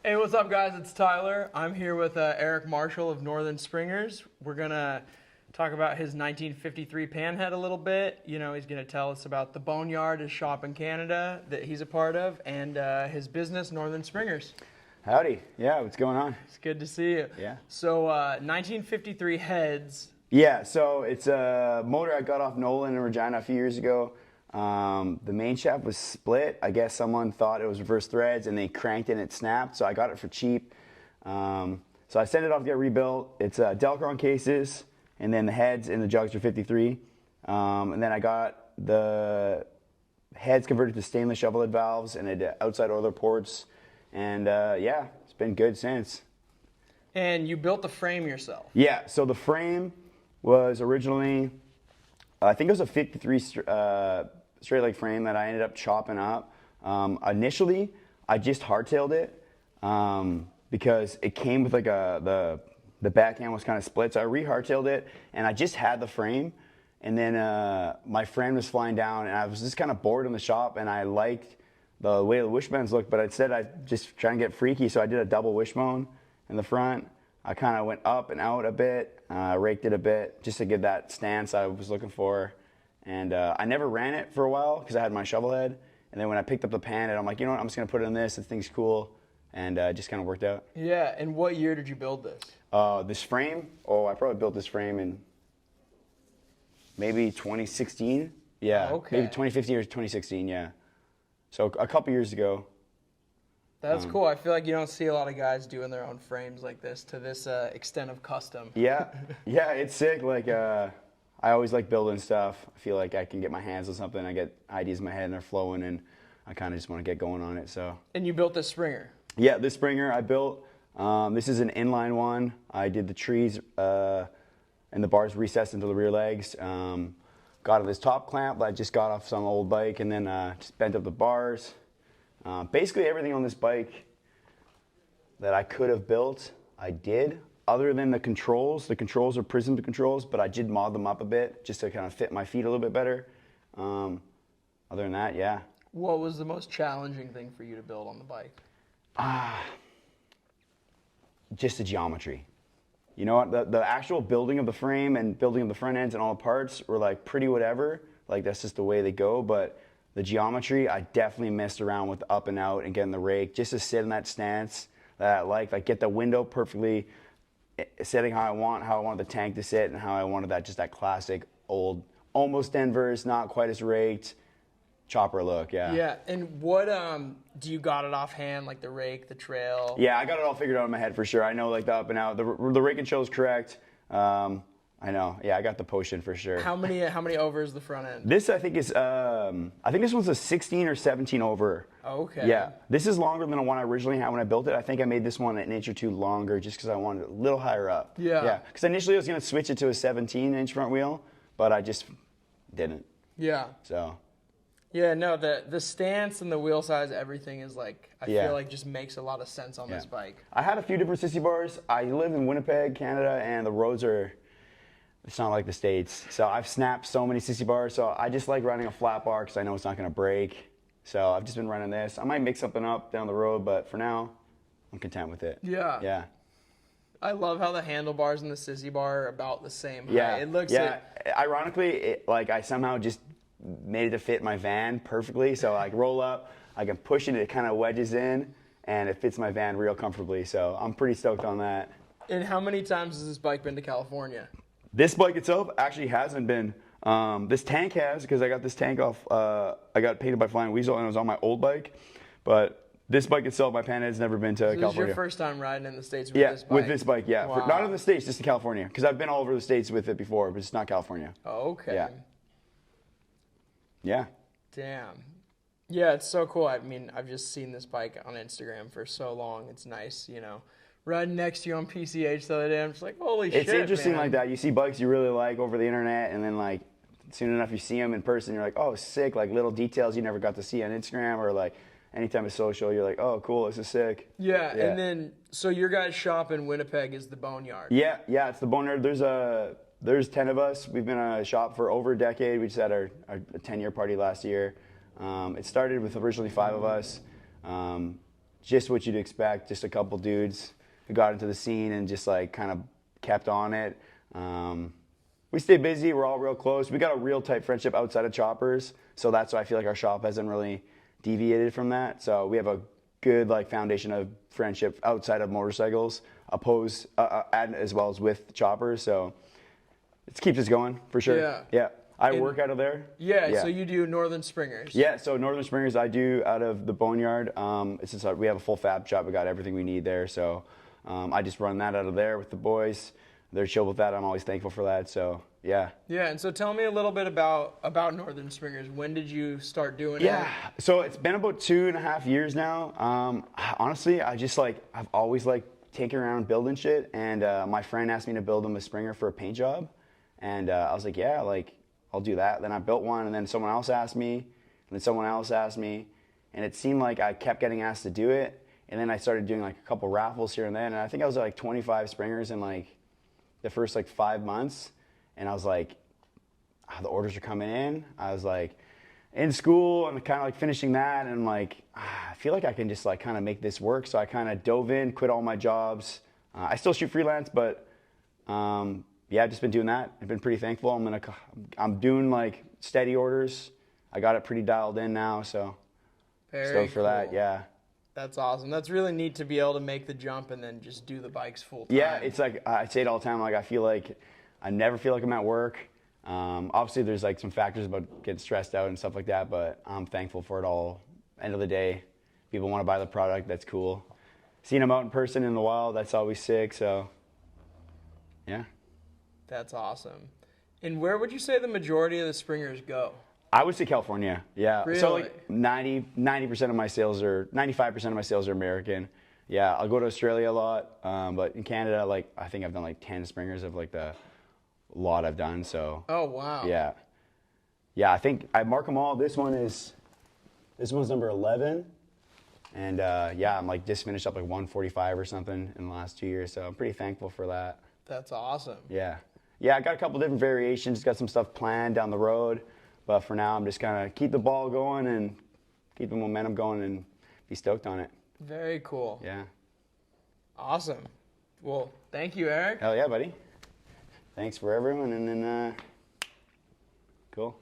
Hey, what's up, guys? It's Tyler. I'm here with Eric Marshall of Northern Springers. We're going to talk about his 1953 Panhead a little bit. You know, he's going to tell us about the Boneyard, his shop in Canada that he's a part of, and his business, Northern Springers. Howdy. Yeah, what's going on? It's good to see you. Yeah. So, 1953 heads. Yeah, so it's a motor I got off Nolan in Regina a few years ago. The main shaft was split. I guess someone thought it was reverse threads and they cranked it and it snapped, so I got it for cheap. So I sent it off to get rebuilt. It's Delcron cases, and then the heads and the jugs are 53. And then I got the heads converted to stainless shovelhead valves and outside oiler ports. And yeah, it's been good since. And you built the frame yourself. Yeah, so the frame was originally, I think it was a 53 straight leg frame that I ended up chopping up. Initially, I just hardtailed it because it came with like the backhand was kind of split. So I re-hardtailed it, and I just had the frame. And then my friend was flying down, and I was just kind of bored in the shop, and I liked the way the wishbones looked, but instead I just trying to get freaky, so I did a double wishbone in the front. I kind of went up and out a bit, raked it a bit, just to get that stance I was looking for. And I never ran it for a while because I had my shovelhead. And then when I picked up the Panhead, I'm like, you know what, I'm just going to put it in this. This thing's cool. And it just kind of worked out. Yeah, and what year did you build this? This frame? Oh, I probably built this frame in maybe 2016. Yeah, okay. Maybe 2015 or 2016, yeah. So a couple years ago. That's cool. I feel like you don't see a lot of guys doing their own frames like this to this extent of custom. Yeah, yeah, it's sick. Like, I always like building stuff. I feel like I can get my hands on something. I get ideas in my head and they're flowing, and I kind of just want to get going on it. So. And you built this Springer? Yeah, this Springer I built. This is an inline one. I did the trees and the bars recessed into the rear legs. Got this top clamp that I just got off some old bike, and then just bent up the bars. Basically everything on this bike that I could have built, I did. Other than the controls are prism controls, but I did mod them up a bit just to kind of fit my feet a little bit better. Other than that, yeah. What was the most challenging thing for you to build on the bike? Just the geometry. You know what, the actual building of the frame and building of the front ends and all the parts were like pretty whatever. Like that's just the way they go, but the geometry, I definitely messed around with up and out and getting the rake just to sit in that stance that I like get the window perfectly setting how I wanted the tank to sit and how I wanted that classic old, almost Denver's, not quite as raked, chopper look, yeah. Yeah, and what, do you got it offhand, like the rake, the trail? Yeah, I got it all figured out in my head for sure. I know like the up and out, the rake and chill is correct. I know, yeah, I got the potion for sure. How many over is the front end? This I think is, I think this one's a 16 or 17 over. Okay. Yeah, this is longer than the one I originally had when I built it. I think I made this one an inch or two longer just because I wanted it a little higher up. Yeah. Yeah, because initially I was going to switch it to a 17-inch front wheel, but I just didn't. Yeah. So. Yeah, no, the stance and the wheel size, everything is like, I feel like just makes a lot of sense on this bike. I had a few different sissy bars. I live in Winnipeg, Canada, and the roads are, it's not like the States. So I've snapped so many sissy bars, so I just like running a flat bar because I know it's not going to break. So I've just been running this. I might mix something up down the road, but for now, I'm content with it. Yeah. Yeah. I love how the handlebars and the sissy bar are about the same height. Yeah. It looks Ironically, like I somehow just made it to fit my van perfectly. So I roll up, I can push it kind of wedges in, and it fits my van real comfortably. So I'm pretty stoked on that. And how many times has this bike been to California? This bike itself actually hasn't been. This tank has, because I got this tank off, I got painted by Flying Weasel and it was on my old bike. But this bike itself, my Panhead's never been to California. This is your first time riding in the States with this bike? Yeah, with this bike, yeah. Wow. Not in the States, just in California. Because I've been all over the States with it before, but it's not California. Oh, okay. Yeah. Yeah. Damn. Yeah, it's so cool. I mean, I've just seen this bike on Instagram for so long. It's nice, you know. Riding next to you on PCH the other day, I'm just like, holy shit, It's interesting man. like that. You see bikes you really like over the internet, and then like soon enough you see them in person, you're like, oh, sick. Like little details you never got to see on Instagram or like anytime it's social, you're like, oh, cool, this is sick. Yeah, and then, so your guys' shop in Winnipeg is the Boneyard. Yeah, it's the Boneyard. There's 10 of us. We've been a shop for over a decade. We just had our 10-year party last year. It started with originally 5 of us. just what you'd expect. Just a couple dudes who got into the scene and just like kind of kept on it. We stay busy. We're all real close. We got a real tight friendship outside of choppers, so that's why I feel like our shop hasn't really deviated from that. So we have a good like foundation of friendship outside of motorcycles, and as well as with choppers. So it keeps us going for sure. Yeah. I work out of there. Yeah. So you do Northern Springers. Yeah. So Northern Springers, I do out of the Boneyard. It's just we have a full fab shop. We got everything we need there. So I just run that out of there with the boys. They're chill with that. I'm always thankful for that. So yeah. Yeah, and so tell me a little bit about Northern Springers. When did you start doing it? Yeah, so it's been about 2.5 years now. Honestly, I've always liked taking around building shit, and my friend asked me to build him a Springer for a paint job, and I was like, yeah, like I'll do that. Then I built one, and then someone else asked me, and then someone else asked me, and it seemed like I kept getting asked to do it, and then I started doing like a couple raffles here and then, and I think I was at like 25 Springers in like the first like 5 months. And I was like, the orders are coming in. I was like in school and kind of like finishing that. And I'm like, I feel like I can just like kind of make this work. So I kind of dove in, quit all my jobs. I still shoot freelance, but yeah, I've just been doing that. I've been pretty thankful. I'm doing like steady orders. I got it pretty dialed in now. So stoked for that. Yeah. That's awesome. That's really neat to be able to make the jump and then just do the bikes full time. Yeah, it's like I say it all the time. Like I never feel like I'm at work. Obviously, there's like some factors about getting stressed out and stuff like that, but I'm thankful for it all. End of the day, people want to buy the product. That's cool. Seeing them out in person in the wild, that's always sick. So, yeah. That's awesome. And where would you say the majority of the Springers go? I would say California. Yeah. Really? So like 90% of my sales are 95% of my sales are American. Yeah, I'll go to Australia a lot, but in Canada, like I think I've done like 10 Springers of like the lot I've done. So. Oh wow. Yeah. I think I mark them all. This one's number 11, and yeah, I'm like just finished up like 145 or something in the last 2 years. So I'm pretty thankful for that. That's awesome. Yeah. I got a couple different variations. Got some stuff planned down the road, but for now I'm just kind of keep the ball going and keep the momentum going and be stoked on it. Very cool. Yeah. Awesome. Well, thank you, Eric. Hell yeah, buddy. Thanks for everyone, and then cool.